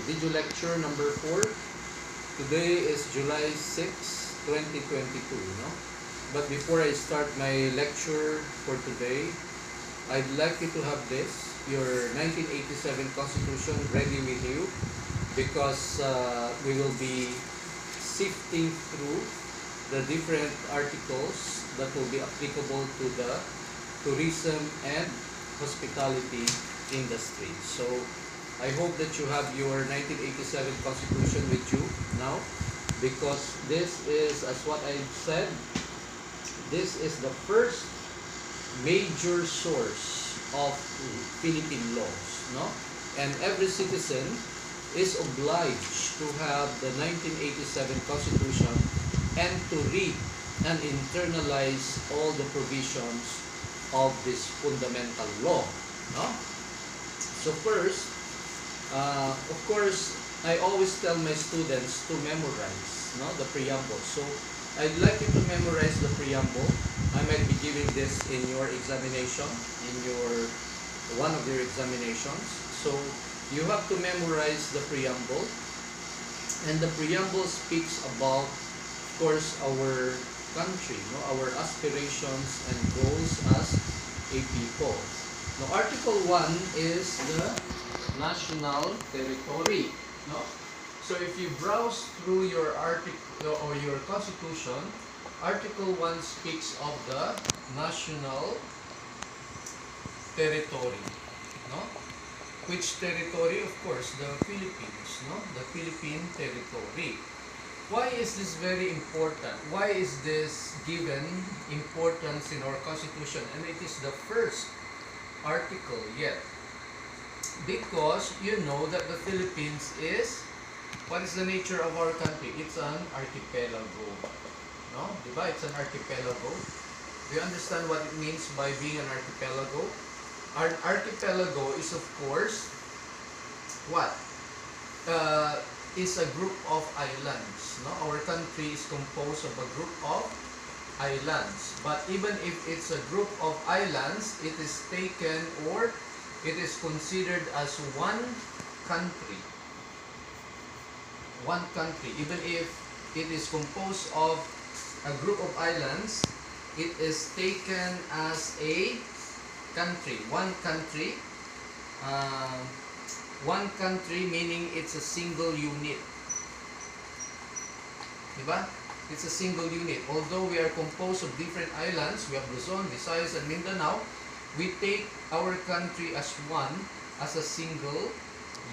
video lecture number 4. Today is July 6, 2022. No? But before I start my lecture for today, I'd like you to have this, your 1987 Constitution ready with you, because we will be sifting through the different articles that will be applicable to the tourism and hospitality industry. So I hope that you have your 1987 Constitution with you now, because this is, as what I said, this is the first major source of Philippine laws, no? And every citizen is obliged to have the 1987 Constitution and to read and internalize all the provisions of this fundamental law, no? So first, of course, I always tell my students to memorize, no, the preamble. So I'd like you to memorize the preamble. I might be giving this in your examination, in your one of your examinations. So you have to memorize the preamble, and the preamble speaks about, of course, our country, no, our aspirations and goals as a people. Now, Article 1 is the national territory, no? So if you browse through your article or your Constitution, Article 1 speaks of the national territory, no? Which territory? Of course, the Philippines, no? The Philippine territory. Why is this very important? Why is this given importance in our Constitution? And it is the first article yet. Because you know that the Philippines is, what is the nature of our country? It's an archipelago, no? Diba? It's an archipelago. Do you understand what it means by being an archipelago? An archipelago is, of course, what? Is a group of islands, no? Our country is composed of a group of islands. But even if it's a group of islands, it is taken, or it is considered as one country. One country. Even if it is composed of a group of islands, it is taken as a country. One country. One country meaning it's a single unit. Diba? It's a single unit. Although we are composed of different islands, we have Luzon, Visayas, and Mindanao, we take our country as one, as a single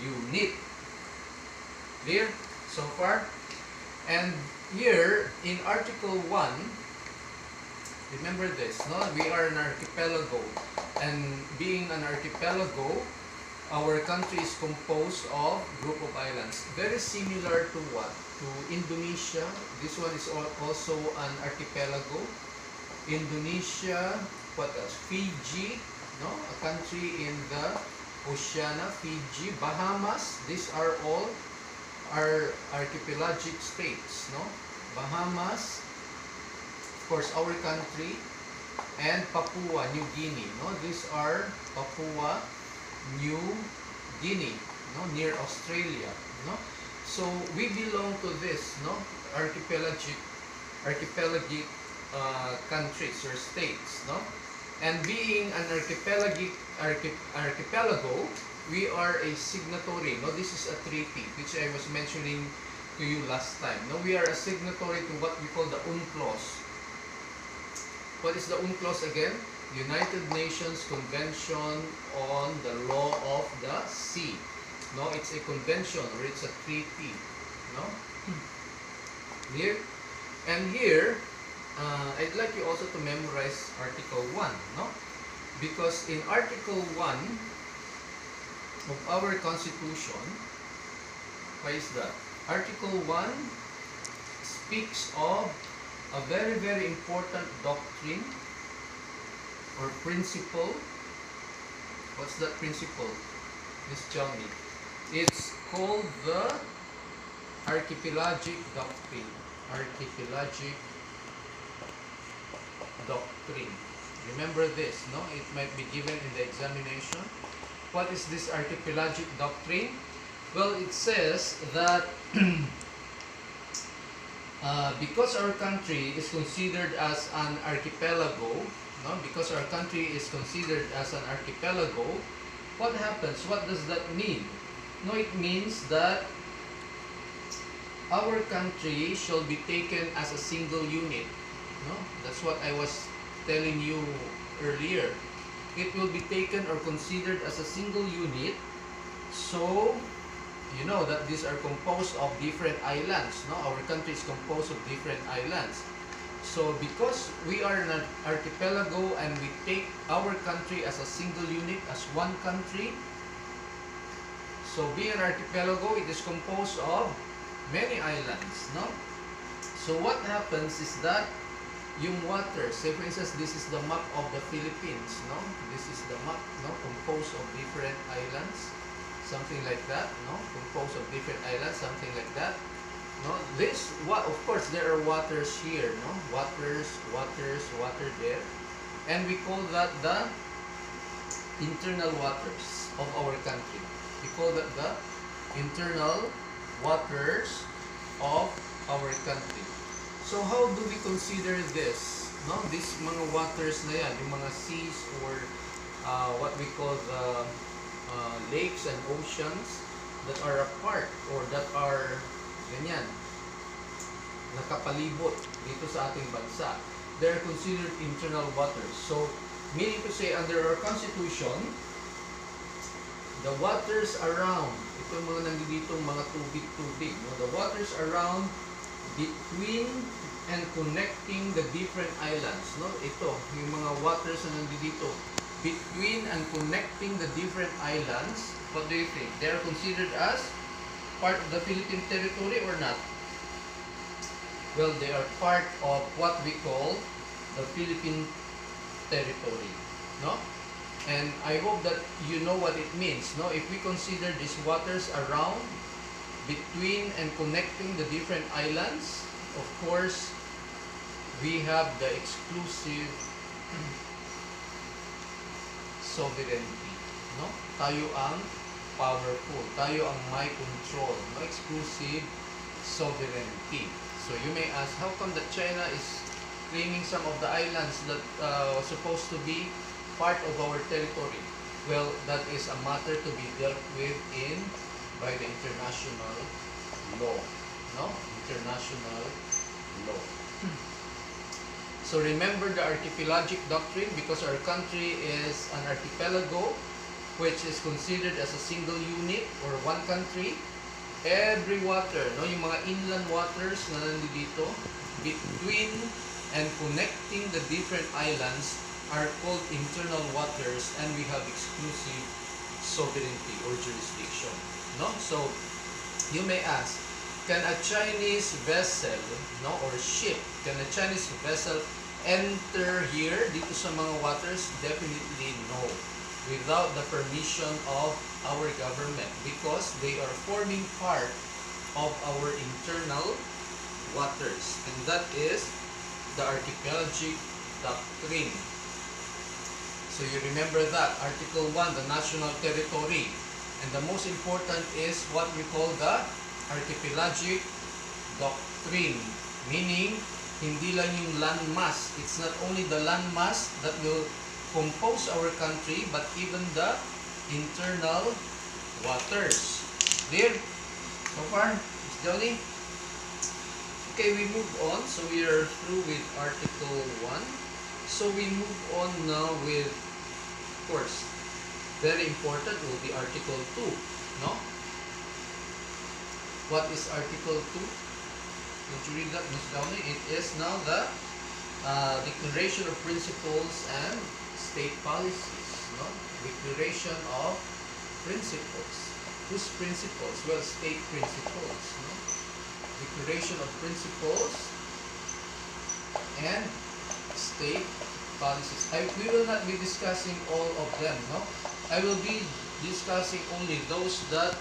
unit. Clear? So far? And here, in Article 1, remember this, no? We are an archipelago. And being an archipelago, our country is composed of group of islands. Very similar to what? To Indonesia. This one is also an archipelago. Indonesia, what else? Fiji, no? A country in the Oceania, Fiji, Bahamas. These are all our archipelagic states, no? Bahamas, of course, our country, and Papua New Guinea, no? These are Papua New Guinea, no? Near Australia, no? So we belong to this, no? Archipelagic countries or states, no? And being an archipelago, we are a signatory, no? This is a treaty which I was mentioning to you last time, no? We are a signatory to what we call the UNCLOS. What is the UNCLOS again? United Nations Convention on the Law of the Sea, no? It's a convention or it's a treaty, no? Here and here, I'd like you also to memorize Article 1, no? Because in Article 1 of our Constitution, what is that? Article 1 speaks of a very, very important doctrine or principle. What's that principle? Just tell me. It's called the Archipelagic Doctrine. Archipelagic Doctrine. Remember this, no? It might be given in the examination. What is this Archipelagic Doctrine? Well, it says that because our country is considered as an archipelago, no? Because our country is considered as an archipelago, what happens? What does that mean? No, it means that our country shall be taken as a single unit. No? That's what I was telling you earlier. It will be taken or considered as a single unit. So, you know that these are composed of different islands. No? Our country is composed of different islands. So, because we are an archipelago and we take our country as a single unit, as one country, so being an archipelago, it is composed of many islands. No? So, what happens is that yung water, say for instance, this is the map of the Philippines. No? This is the map, no? Composed of different islands. Something like that, no? Composed of different islands, something like that. No? This, of course, there are waters here, no? Water there. And we call that the internal waters of our country. We call that the internal waters of our country. So how do we consider this? No? These mga waters na yan, yung mga seas or what we call the lakes and oceans that are a part or that are ganyan, nakapalibot dito sa ating bansa. They are considered internal waters. So, meaning to say, under our constitution, the waters around, ito yung mga nandito mga tubig-tubig, no? The waters around, between and connecting the different islands, no? Ito, yung mga waters na nandito, between and connecting the different islands, what do you think? They are considered as part of the Philippine territory or not? Well, they are part of what we call the Philippine territory, no? And I hope that you know what it means, no? If we consider these waters around, between and connecting the different islands, of course, we have the exclusive sovereignty, no? Tayo ang powerful, tayo ang may control, no? Exclusive sovereignty. So you may ask, how come that China is claiming some of the islands that was supposed to be part of our territory? Well, that is a matter to be dealt with by the international law, no? International law. So remember the Archipelagic Doctrine, because our country is an archipelago which is considered as a single unit or one country. Every water, no, yung mga inland waters na nandito, between and connecting the different islands are called internal waters, and we have exclusive sovereignty or jurisdiction, no? So you may ask, can a Chinese vessel, no, or ship, can a Chinese vessel enter here dito sa mga waters? Definitely no, without the permission of our government, because they are forming part of our internal waters, and that is the Archipelagic Doctrine. So you remember that, Article 1, the national territory, and the most important is what we call the Archipelagic Doctrine, meaning hindi lang yung landmass. It's not only the landmass that will compose our country, but even the internal waters. Clear? So far, Ms. Johnny? Okay, we move on. So we are through with Article 1. So we move on now with, of course, very important will be Article 2. No? What is Article 2? Don't you read that, Ms. Downey? It is now the Declaration of Principles and State Policies. No? Declaration of Principles. Whose principles? Well, state principles. No? Declaration of Principles and State Policies. We will not be discussing all of them. No? I will be discussing only those that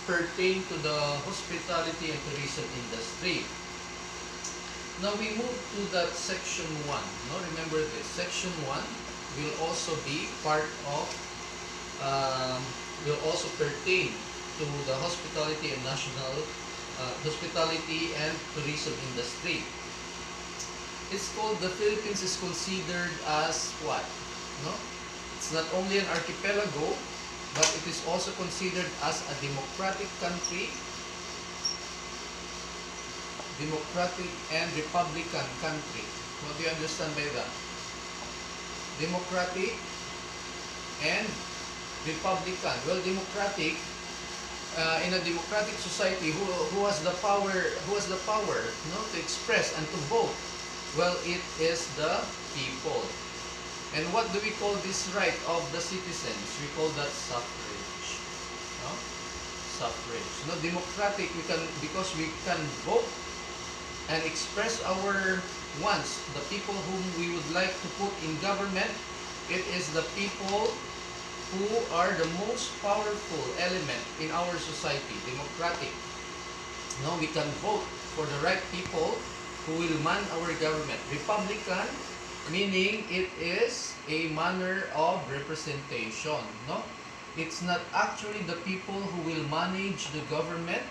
pertain to the hospitality and tourism industry. Now we move to that section 1. No, remember this. Section 1 will also be part of, will also pertain to the hospitality and hospitality and tourism industry. It's called, the Philippines is considered as what? No? It's not only an archipelago, but it is also considered as a democratic country, democratic and republican country. What do you understand by that? Democratic and republican. Well, democratic, in a democratic society, who has the power, no, to express and to vote? Well, it is the people. And what do we call this right of the citizens? We call that suffrage. No? Suffrage. No, democratic, because we can vote and express our wants, the people whom we would like to put in government. It is the people who are the most powerful element in our society. Democratic. No, we can vote for the right people who will man our government. Republican, meaning it is a manner of representation. No, it's not actually the people who will manage the government,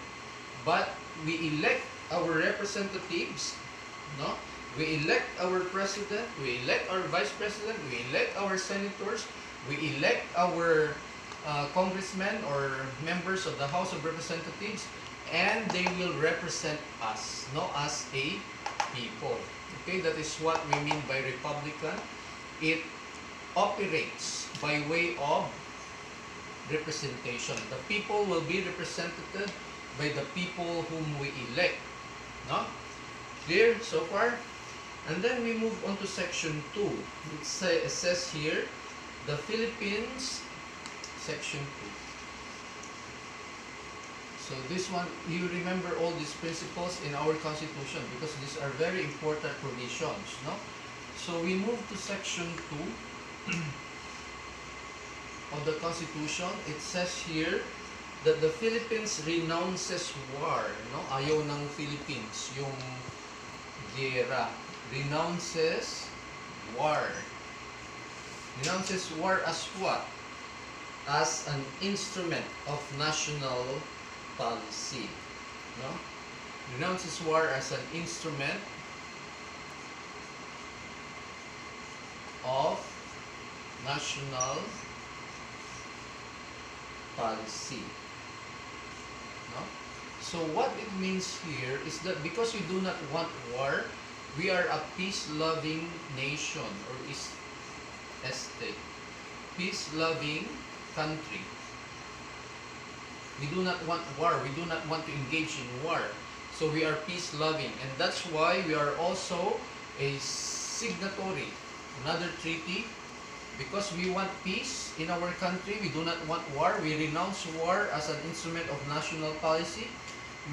but we elect our representatives. No, we elect our president, we elect our vice president, we elect our senators, we elect our congressmen or members of the House of Representatives, and they will represent us, no, as a people. Okay, that is what we mean by republican. It operates by way of representation. The people will be represented by the people whom we elect. No? Clear so far? And then we move on to section 2. It says here, the Philippines, section 2. So this one, you remember all these principles in our constitution because these are very important provisions, no? So we move to section 2 of the constitution. It says here that the Philippines renounces war, no? Ayaw ng Philippines yung gera. Renounces war. Renounces war as what? As an instrument of national policy. No? Renounces war as an instrument of national policy. No? So what it means here is that because we do not want war, we are a peace-loving nation, or peace-loving country. We do not want war. We do not want to engage in war. So we are peace-loving. And that's why we are also a signatory, another treaty. Because we want peace in our country, we do not want war. We renounce war as an instrument of national policy.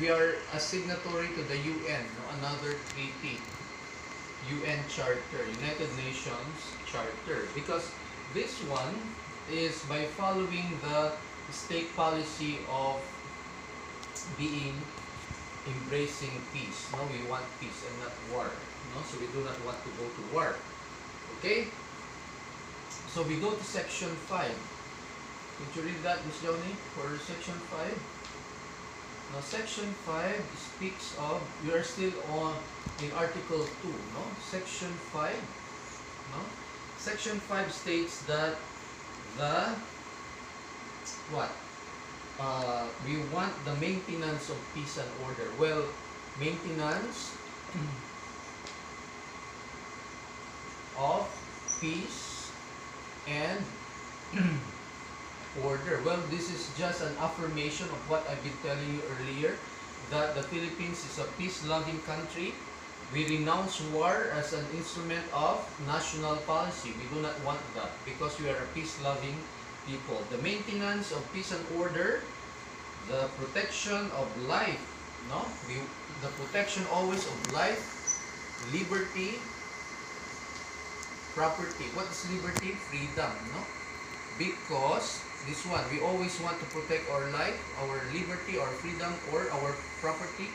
We are a signatory to the UN, another treaty. UN Charter, United Nations Charter. Because this one is by following the state policy of embracing peace. No, we want peace and not war. No, so we do not want to go to war. Okay. So we go to section 5. Could you read that, Ms. Joni, for section 5? Now, section 5 speaks of, we are still in article 2. No, section 5. No, section 5 states that we want the maintenance of peace and order. Well, maintenance of peace and order. Well, this is just an affirmation of what I've been telling you earlier, that the Philippines is a peace-loving country. We renounce war as an instrument of national policy. We do not want that because we are a peace-loving people. The maintenance of peace and order, the protection of life, no? The protection always of life, liberty, property. What is liberty? Freedom, no? Because this one, we always want to protect our life, our liberty, our freedom, or our property,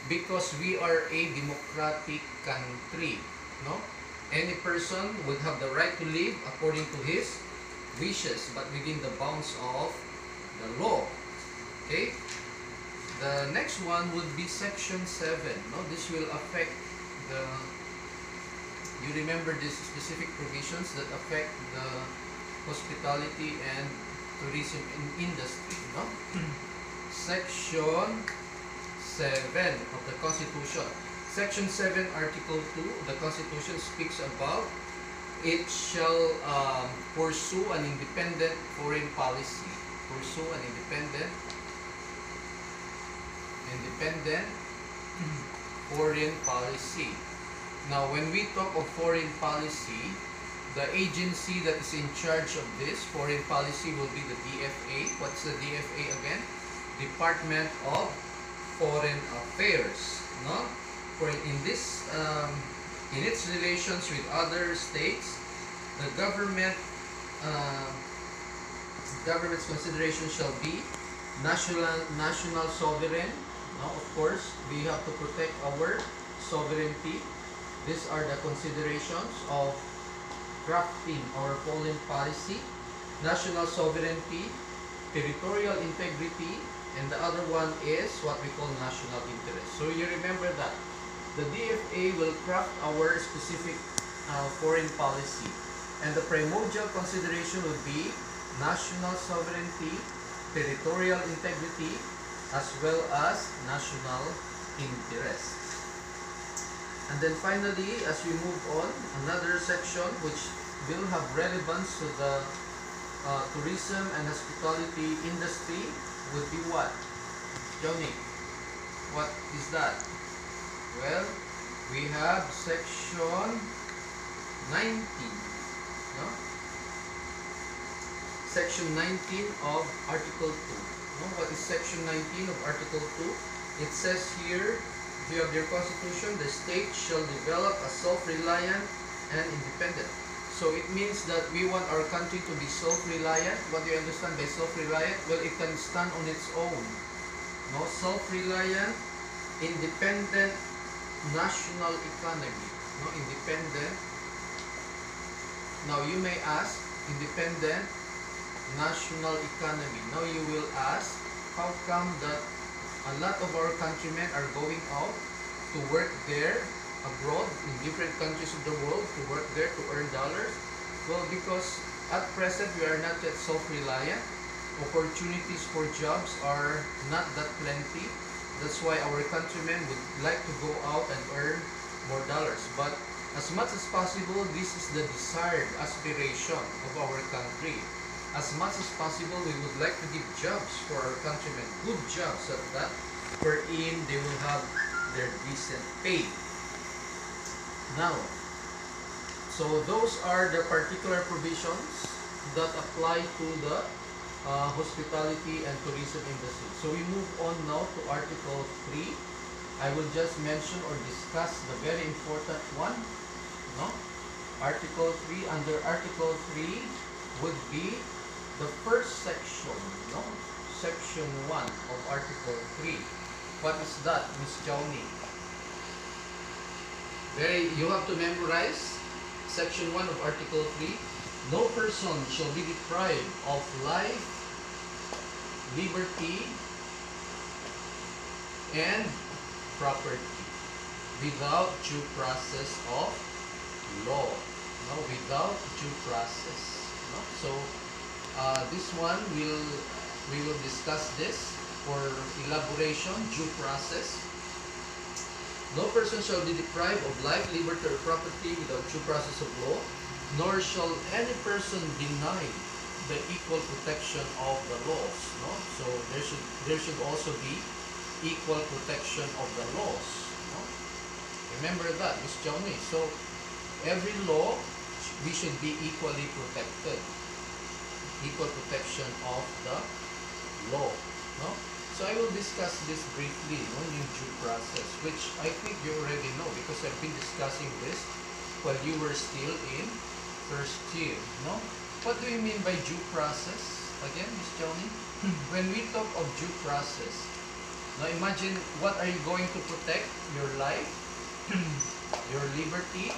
because we are a democratic country, no? Any person would have the right to live according to his wishes, but within the bounds of the law. Okay. The next one would be section 7. No, this will affect the. You remember these specific provisions that affect the hospitality and tourism industry. No. Section 7 of the Constitution. Section 7, Article 2 of the Constitution speaks about it shall pursue an independent foreign policy. Pursue an independent foreign policy. Now, when we talk of foreign policy, the agency that is in charge of this foreign policy will be the DFA. What's the DFA again? Department of Foreign Affairs. No? For in this, in its relations with other states, the government's consideration shall be national sovereign. Now, of course, we have to protect our sovereignty. These are the considerations of crafting our foreign policy: national sovereignty, territorial integrity, and the other one is what we call national interest. So you remember that the DFA will craft our specific foreign policy, and the primordial consideration would be national sovereignty, territorial integrity, as well as national interest. And then finally, as we move on, another section which will have relevance to the tourism and hospitality industry would be what? Johnny, what is that? Well, we have section 19. No? Section 19 of Article 2. No? What is section 19 of Article 2? It says here, if you have your constitution, the state shall develop a self-reliant and independent. So it means that we want our country to be self-reliant. What do you understand by self-reliant? Well, it can stand on its own. No, self-reliant, independent national economy. No, independent. Now you may ask, independent national economy. Now you will ask, how come that a lot of our countrymen are going out to work there abroad in different countries of the world, to work there to earn dollars? Well, because at present we are not yet self-reliant. Opportunities for jobs are not that plenty. That's why our countrymen would like to go out and earn more dollars. But as much as possible, this is the desired aspiration of our country. As much as possible, we would like to give jobs for our countrymen, good jobs at that, wherein they will have their decent pay. Now, so those are the particular provisions that apply to the hospitality and tourism industry. So we move on now to Article 3. I will just mention or discuss the very important one. No? Article 3, under Article 3 would be the first section, no? Section 1 of Article 3. What is that, Miss Johnny? You have to memorize Section 1 of Article 3. No person shall be deprived of life, liberty, and property without due process of law. No, without due process. No? So this one we will discuss this for elaboration. Due process. No person shall be deprived of life, liberty, or property without due process of law, nor shall any person deny the equal protection of the laws. No? So there should also be equal protection of the laws. No? Remember that, Miss Johnny. So every law, we should be equally protected. Equal protection of the law. No? So I will discuss this briefly, no, in due process, which I think you already know because I've been discussing this while you were still in first year. No? What do you mean by due process? Again, Miss Johnny? When we talk of due process, now imagine, what are you going to protect? Your life, your liberty,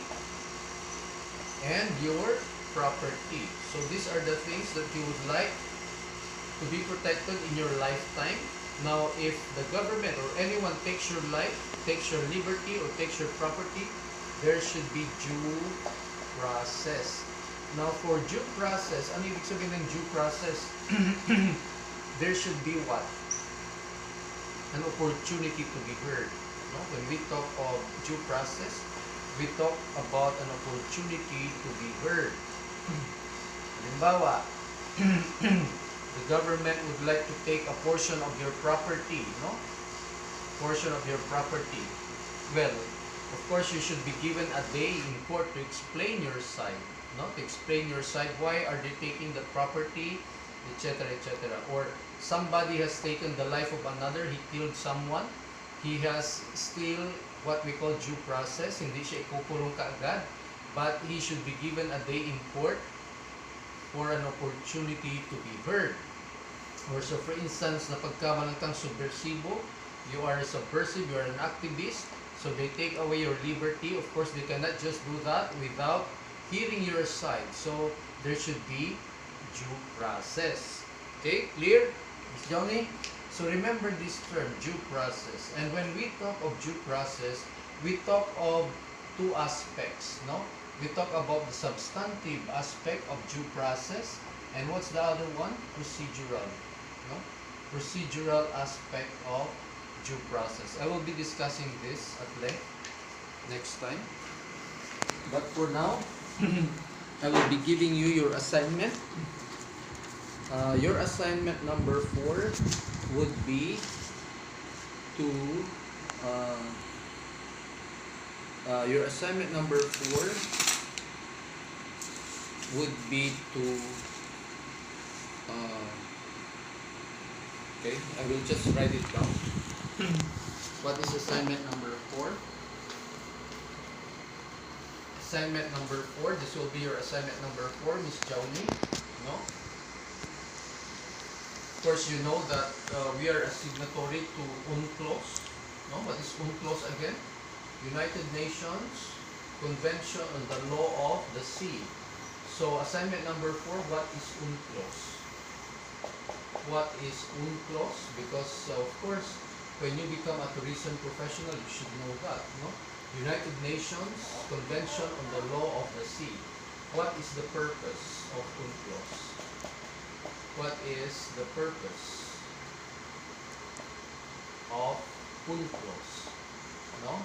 and your property. So these are the things that you would like to be protected in your lifetime. Now, if the government or anyone takes your life, takes your liberty, or takes your property, there should be due process. Now, for due process, ano ibig sabihin ng due process? There should be what? An opportunity to be heard. No? When we talk of due process, we talk about an opportunity to be heard. Halimbawa, the government would like to take a portion of your property, no? Portion of your property. Well, of course, you should be given a day in court to explain your side, no? To explain your side. Why are they taking the property, etc., etc. Or somebody has taken the life of another. He killed someone. He has still what we call due process. Hindi siya ikukulong kaagad, but he should be given a day in court for an opportunity to be heard. Or so for instance, na pagkamalang kang subversibo, you are a subversive, you are an activist, so they take away your liberty. Of course, they cannot just do that without hearing your side. So there should be due process. Okay, clear? Ms. Johnny? So remember this term, due process. And when we talk of due process, we talk of two aspects, no? We talk about the substantive aspect of due process, and what's the other one? Procedural, no? Procedural aspect of due process. I will be discussing this at length next time. But for now, I will be giving you your assignment. Your assignment number 4 would be to your assignment number 4 would be to okay, I will just write it down. What is assignment number 4? Assignment number 4, this will be your assignment number 4, Miss Johnny, no? Of course, you know that we are a signatory to UNCLOS, no? What is UNCLOS again? United Nations Convention on the Law of the Sea. So, assignment number 4, what is UNCLOS? What is UNCLOS? Because, of course, when you become a tourism professional, you should know that, no? United Nations Convention on the Law of the Sea. What is the purpose of UNCLOS? What is the purpose of UNCLOS? No?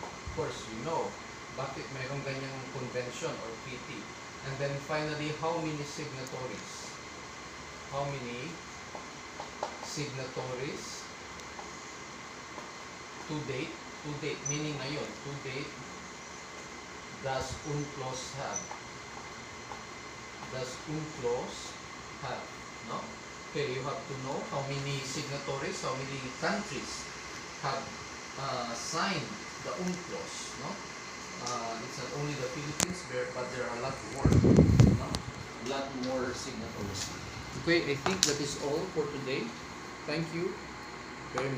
Of course, you know, bakit mayroong ganyang convention or treaty? And then finally, how many signatories? How many signatories to date? To date, meaning ngayon, to date, does UNCLOS have? Does UNCLOS have? No? Okay, you have to know how many signatories, how many countries have signed the UNCLOS, no? It's not only the Philippines, but there are a lot more, no? A lot more signatories. Okay, I think that is all for today. Thank you very much.